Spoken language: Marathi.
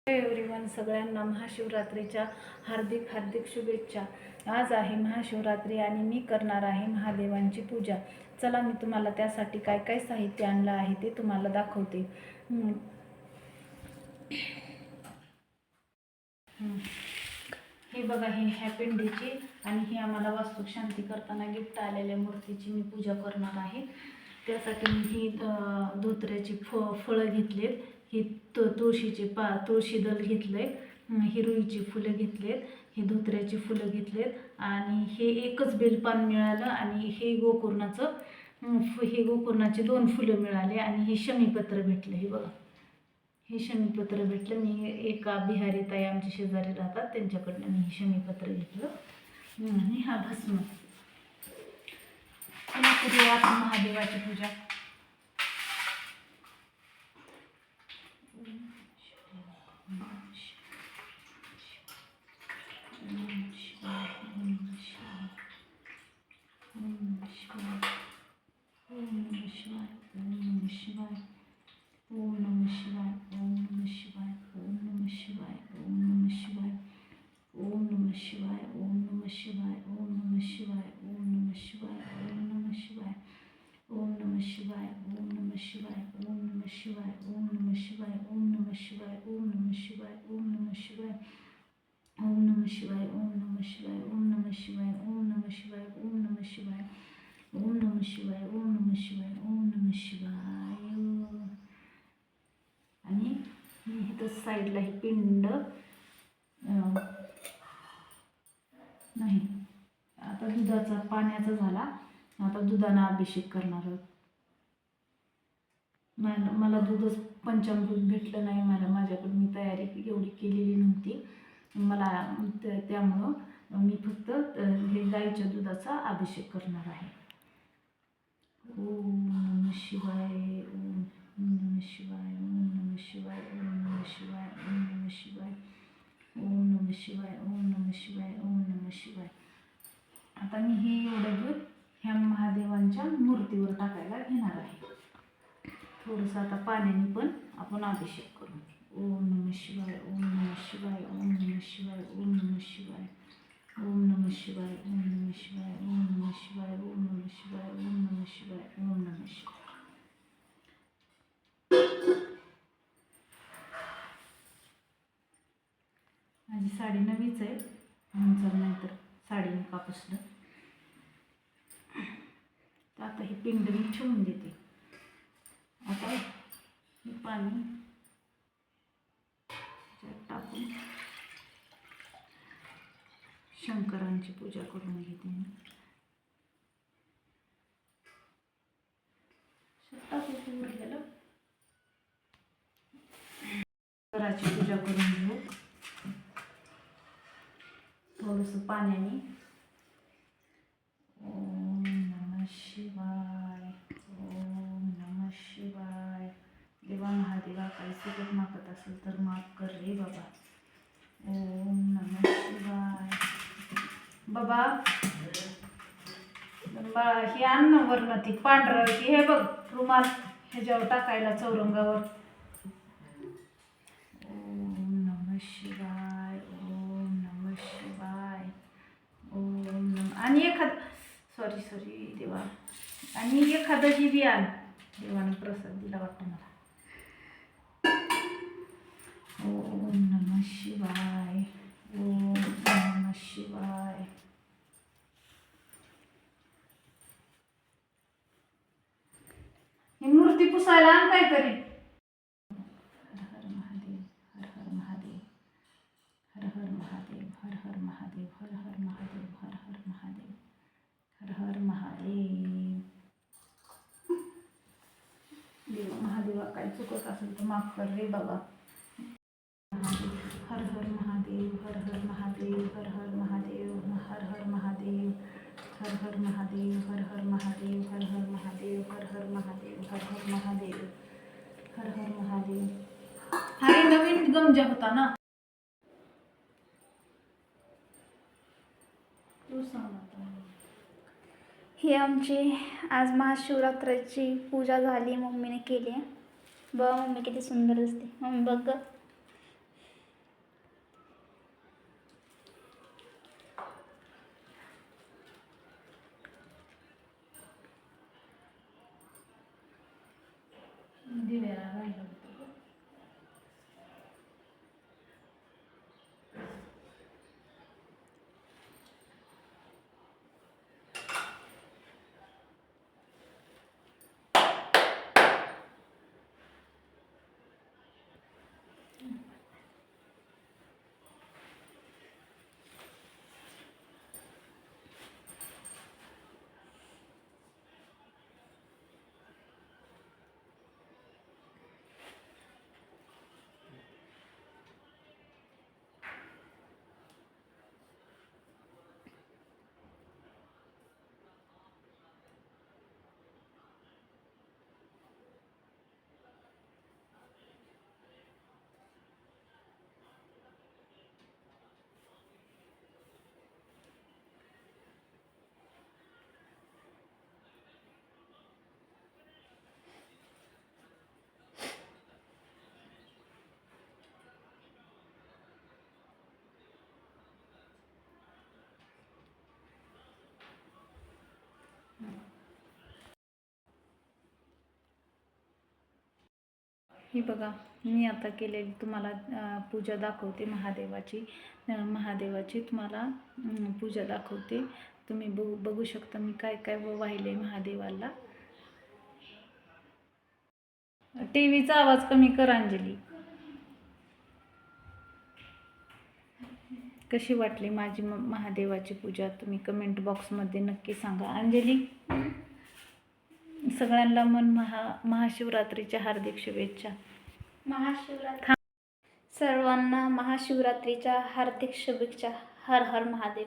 एव्हरीवन, सगळ्यांना महाशिवरात्रीच्या हार्दिक हार्दिक शुभेच्छा. आज आहे महाशिवरात्री आणि मी करणार आहे महादेवांची पूजा. चला, मी तुम्हाला त्यासाठी काय काय साहित्य आणलं आहे ते तुम्हाला दाखवते. हे बघा, हे ह्या पिंडीची आणि ही आम्हाला वास्तू शांती करताना गिफ्ट आलेल्या मूर्तीची मी पूजा करणार आहे. त्यासाठी मी ही धोत्र्याची फळं घेतलेत, ही तुळशीचे तुळशी दल घेतले, हिरवीची फुलं घेतलेत, हे धोत्र्याची फुलं घेतलेत आणि हे एकच बेलपान मिळालं आणि हे गोकर्णाचे 2 फुलं मिळाले आणि हे शमीपत्र भेटलं. हे बघा, हे शमीपत्र भेटलं. मी एका बिहारी ताई आमच्या शेजारी राहतात, त्यांच्याकडनं मी हे शमीपत्र घेतलं आणि हा भस्म. करूया आपण महादेवाची पूजा. आणि इथं साईडला ही पिंड नाही. आता दुधाचा पाण्याचा झाला, आता दुधानं अभिषेक करणार आहोत. मला दूधच पंचामृत भेटलं नाही. माझ्याकडून मी तयारी एवढी केलेली नव्हती मला, त्यामुळं मी फक्त हे गाईच्या दुधाचा अभिषेक करणार आहे. ओम नमः शिवाय, ओम नमः शिवाय, ओम नमः शिवाय, ओम नमः शिवाय, ओम नमः शिवाय, ओम नमः शिवाय, ओम नमः शिवाय, ओम नमः शिवाय. आता मी हे एवढं दूध ह्या महादेवांच्या मूर्तीवर टाकायला घेणार आहे. थोडंसं आता पाण्याने पण आपण अभिषेक करू. ओम नमः शिवाय, ओम नमः शिवाय, ओम नमः शिवाय, ओम नमः शिवाय, ओम नमः शिवाय, ओम नमः शिवाय, ओम नमः शिवाय, ओम नमः शिवाय, ओम नमः शिवाय, ओम नमः शिवाय. माझी साडी नवीच आहे म्हणून नाहीतर साडीने कापसलं. तर आता ही पिंड मी ठेवून देते. आता हे पाणी टाकून शंकरांची पूजा करून घेते मी. उरलेलं शंकराची पूजा करून घेऊ थोडंसं पाण्याने. ओम नमः शिवाय, ओम नमः शिवाय. देवा महादेवा, काही चुकत मागत असेल तर माफ कर रे बाबा. ओम नमः शिवाय. बाबा हे अन्न वरण ती पांढरं की हे बघ रुमाल ह्याच्यावर टाकायला चौरंगावर. ओम नमः शिवाय, ओम नमः शिवाय, ओम नमः. आणि सॉरी देवा, आणि एखादं ही बी आण. देवानं प्रसाद दिला वाटतं मला. ओम नमः शिवाय, ओम नमः शिवाय. ही मूर्ती पुसायला आण काहीतरी. हर हर महादेव, हर हर महादेव, हर हर महादेव, हर हर महादेव, हर हर महादेव, हर हर महादेव, हर हर महादेव. देवा महादेवा, काही चुकत असेल तर माफ कर रे बाबा. हर हर महादेव, हर हर महादेव, हर हर महादेव, हर हर महादेव, हर हर महादेव, हर हर महादेव, हर हर महादेव, हर हर महादेव, हर हर महादेव, हर हर महादेव. हा नवीन गमजा होता ना. तू सांग. ही आमची आज महाशिवरात्रीची पूजा झाली, मम्मीने केली आहे. बघा मम्मी किती सुंदर दिसते. मम्मी बघ. दिव्याला राहिलं होतं. ही बघा, मी आता केलेली तुम्हाला पूजा दाखवते महादेवाची. महादेवाची तुम्हाला पूजा दाखवते. तुम्ही बघू शकता मी काय काय वाहिले महादेवाला. टीव्हीचा आवाज कमी कर अंजली. कशी वाटली माझी महादेवाची पूजा तुम्ही कमेंट बॉक्समध्ये नक्की सांगा. अंजली, सगळ्यांना महाशिवरात्रीच्या हार्दिक शुभेच्छा. सर्वांना महाशिवरात्रीच्या हार्दिक शुभेच्छा. हर हर महादेव.